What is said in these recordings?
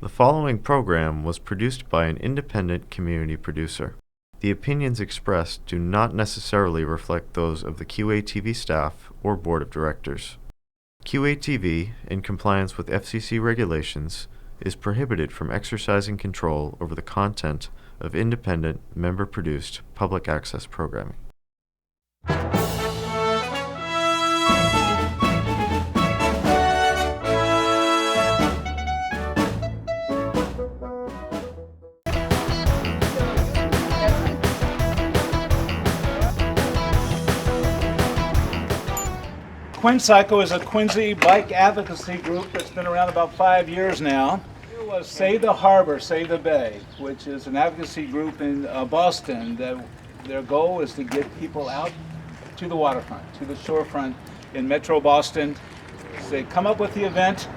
The following program was produced by an independent community producer. The opinions expressed do not necessarily reflect those of the QATV staff or board of directors. QATV, in compliance with FCC regulations, is prohibited from exercising control over the content of independent, member-produced public access programming. Quincy is a Quincy bike advocacy group that's been around about 5 years now. It was Save the Harbor, Save the Bay, which is an advocacy group in Boston that their goal is to get people out to the waterfront, to the shorefront in Metro Boston. So they come up with the event,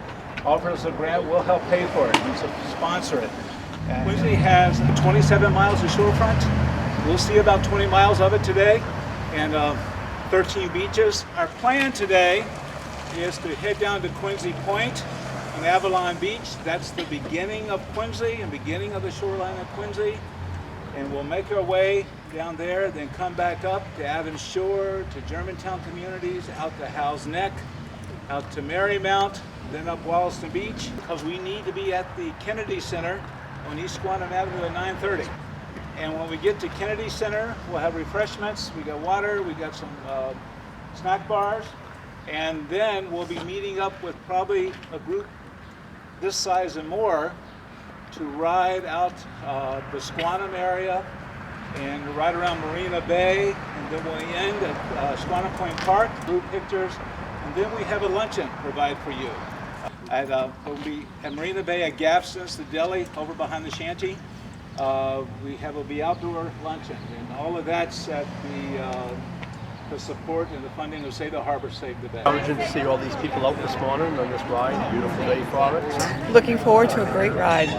offer us a grant, we'll help pay for it and sponsor it. Quincy has 27 miles of shorefront. We'll see about 20 miles of it today. And 13 beaches. Our plan today is to head down to Quincy Point on Avalon Beach. That's the beginning of Quincy and beginning of the shoreline of Quincy. And we'll make our way down there, then come back up to Avon Shore, to Germantown communities, out to Howes Neck, out to Marymount, then up Wollaston Beach, because we need to be at the Kennedy Center on East Squantum Avenue at 9:30. And when we get to Kennedy Center, we'll have refreshments. We got water, we got some snack bars, and then we'll be meeting up with probably a group this size and more to ride out the Squantum area and ride around Marina Bay, and then we'll end at Squantum Point Park, group pictures, and then we have a luncheon provide for you. We'll be at Marina Bay at Gapson's, the deli over behind the shanty. Will be outdoor luncheon, and all of that's at the support and the funding of Save the Harbor, Save the Bay. Encouraging to see all these people out this morning on this ride. Beautiful day for it. Looking forward to a great ride.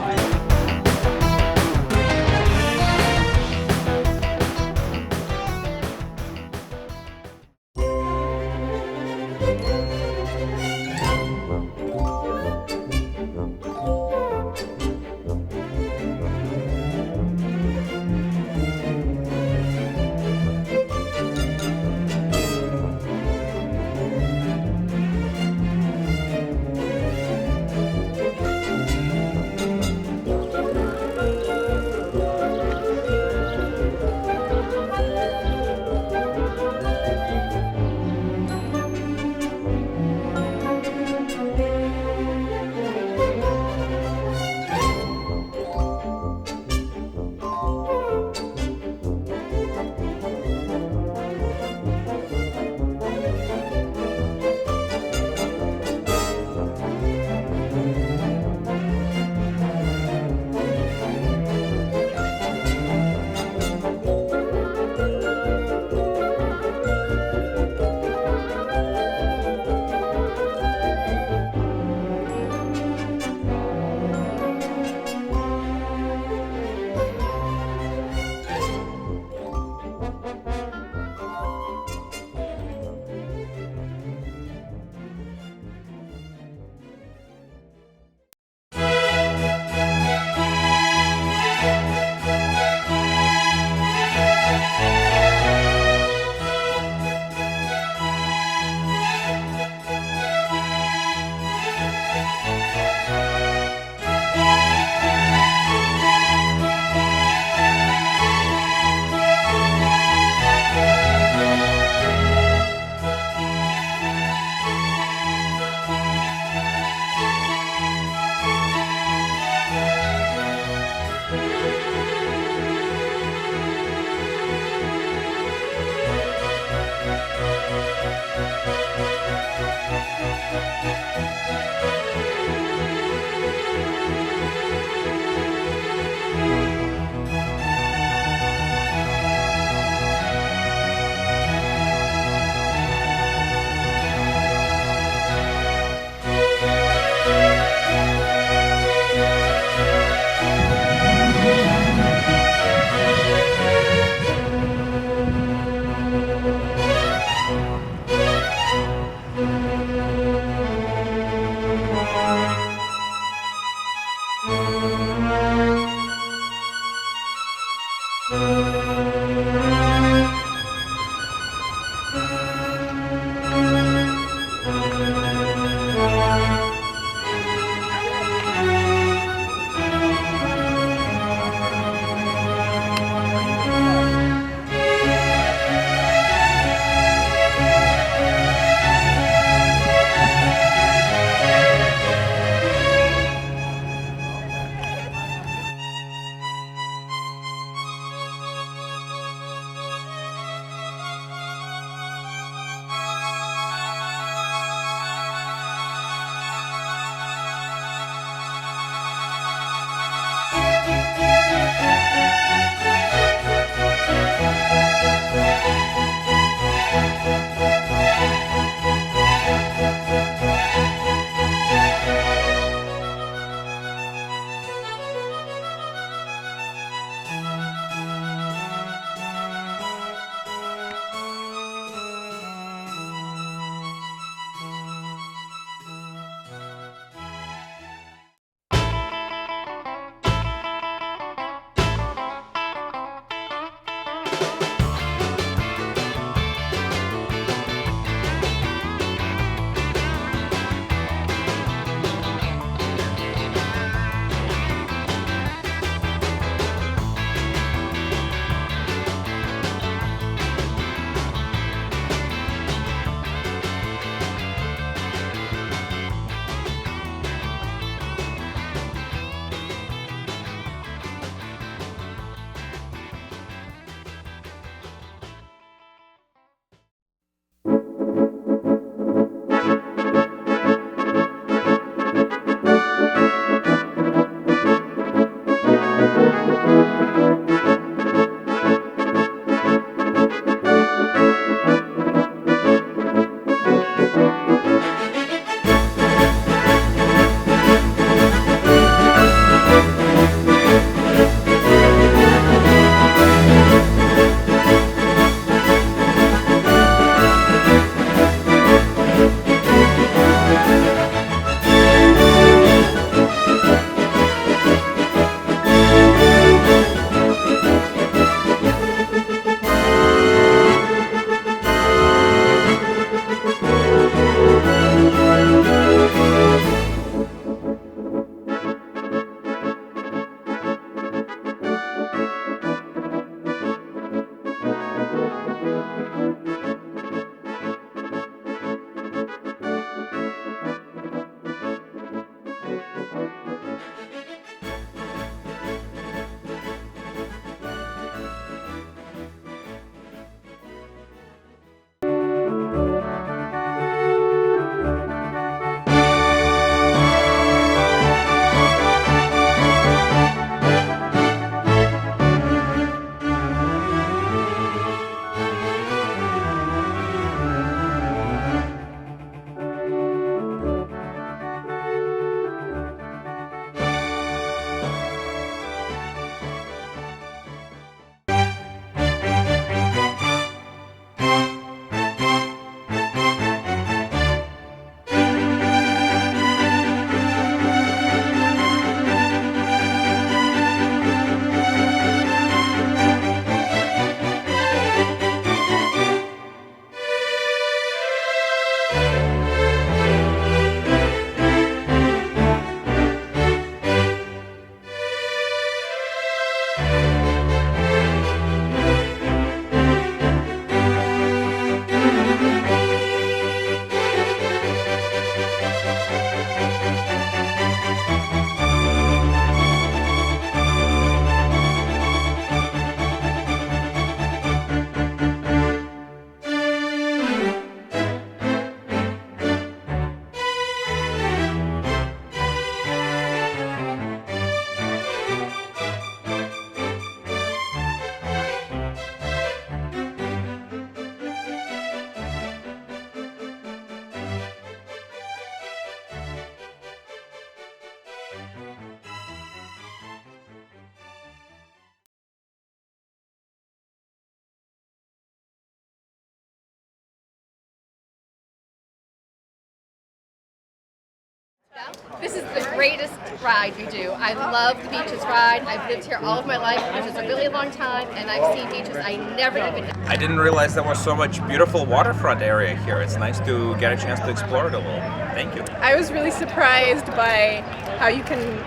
This is the greatest ride we do. I love the beaches ride. I've lived here all of my life, which is a really long time, and I've seen beaches I never even knew. I didn't realize there was so much beautiful waterfront area here. It's nice to get a chance to explore it a little. Thank you. I was really surprised by how you can,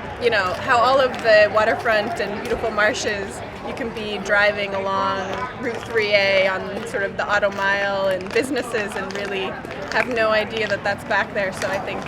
how all of the waterfront and beautiful marshes, you can be driving along Route 3A on sort of the Auto Mile and businesses and really have no idea that that's back there. So I think,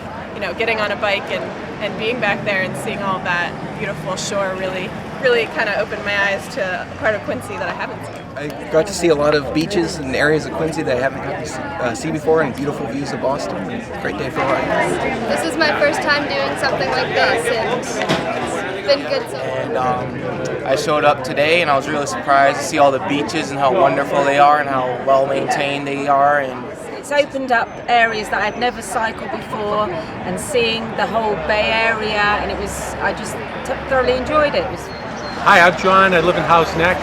getting on a bike and being back there and seeing all that beautiful shore really kind of opened my eyes to a part of Quincy that I haven't seen. I got to see a lot of beaches and areas of Quincy that I haven't gotten to see before, and beautiful views of Boston. Great day for a ride. This is my first time doing something like this, and it's been good so far. And I showed up today, and I was really surprised to see all the beaches and how wonderful they are and how well maintained they are. And it's opened up areas that I'd never cycled before, and seeing the whole Bay Area, and I just thoroughly enjoyed it. Hi, I'm John. I live in House Neck.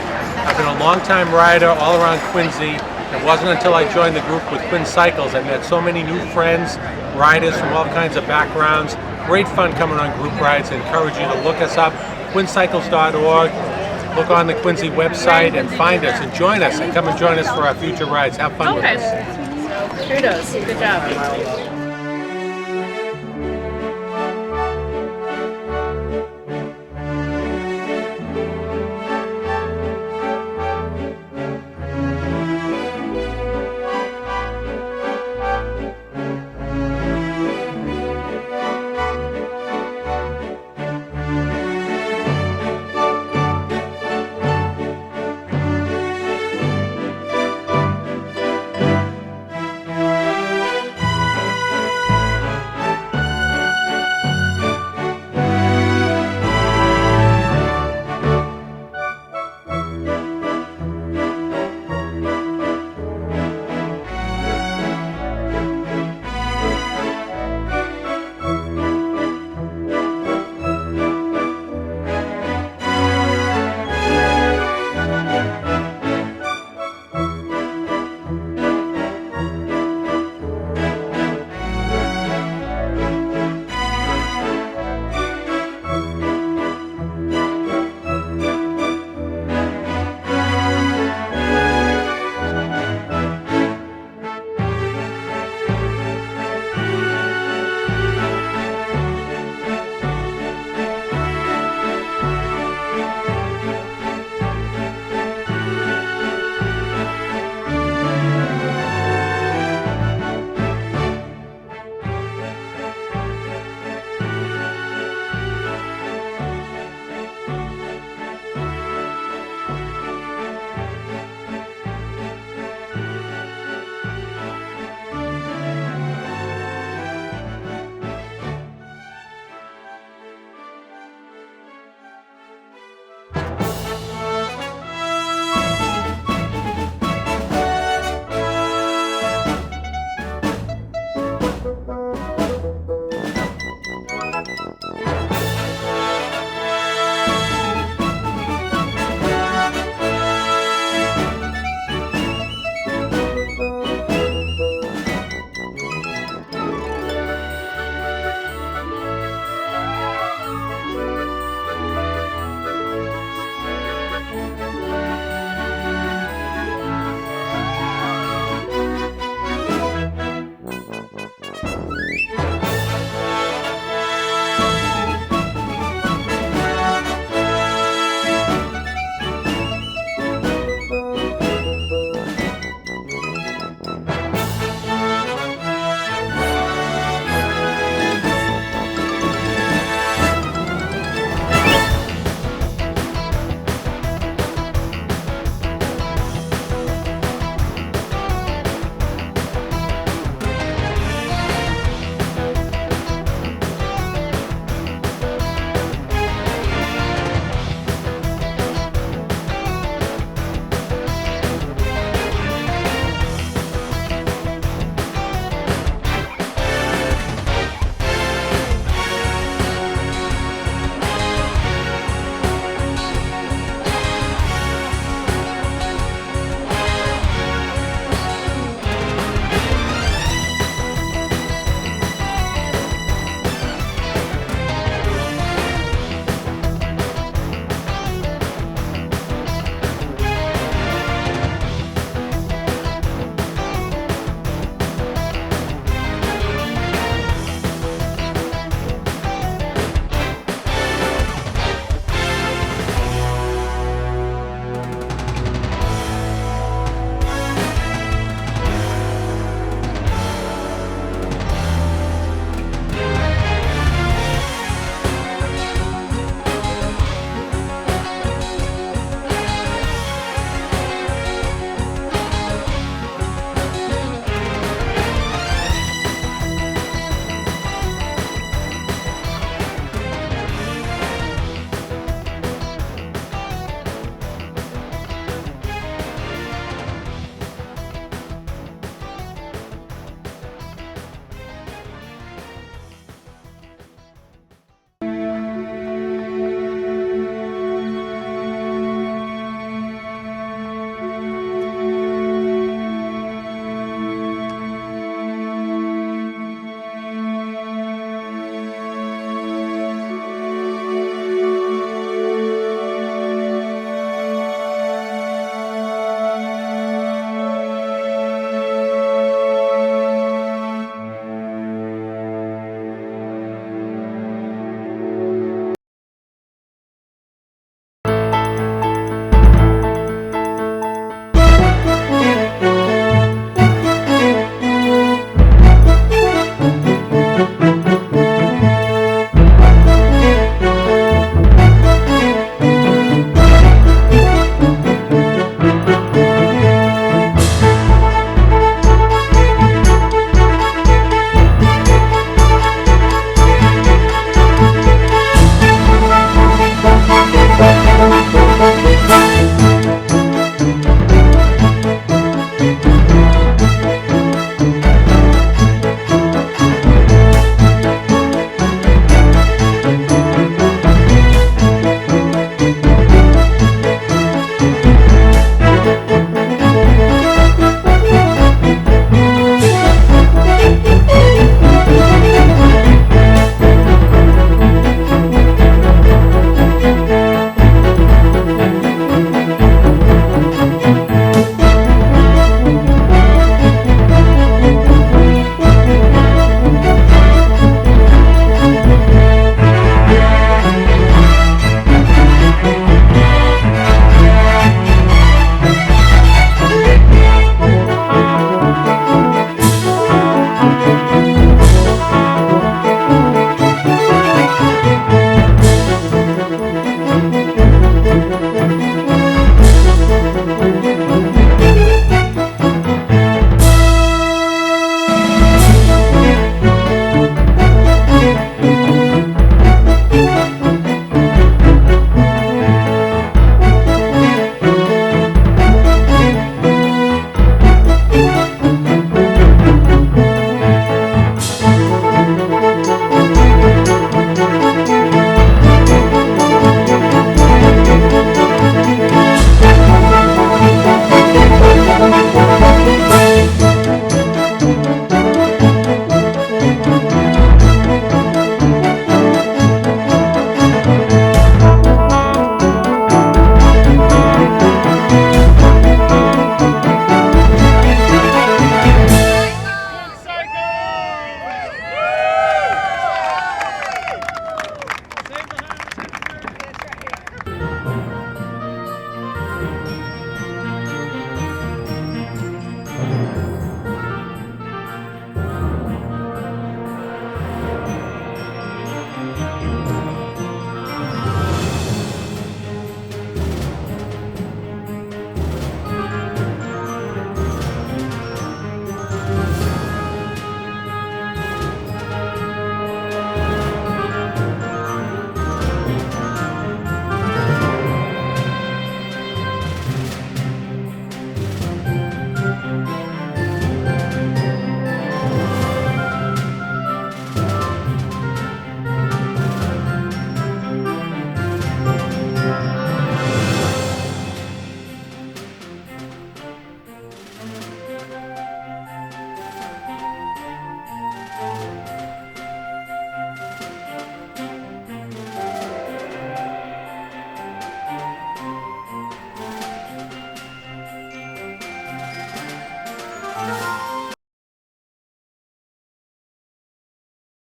I've been a long-time rider all around Quincy. It wasn't until I joined the group with Quinn Cycles I met so many new friends, riders from all kinds of backgrounds. Great fun coming on group rides. I encourage you to look us up, quincycles.org. Look on the Quincy website and find us and join us and come and join us for our future rides. Have fun with us. Kudos. Good job.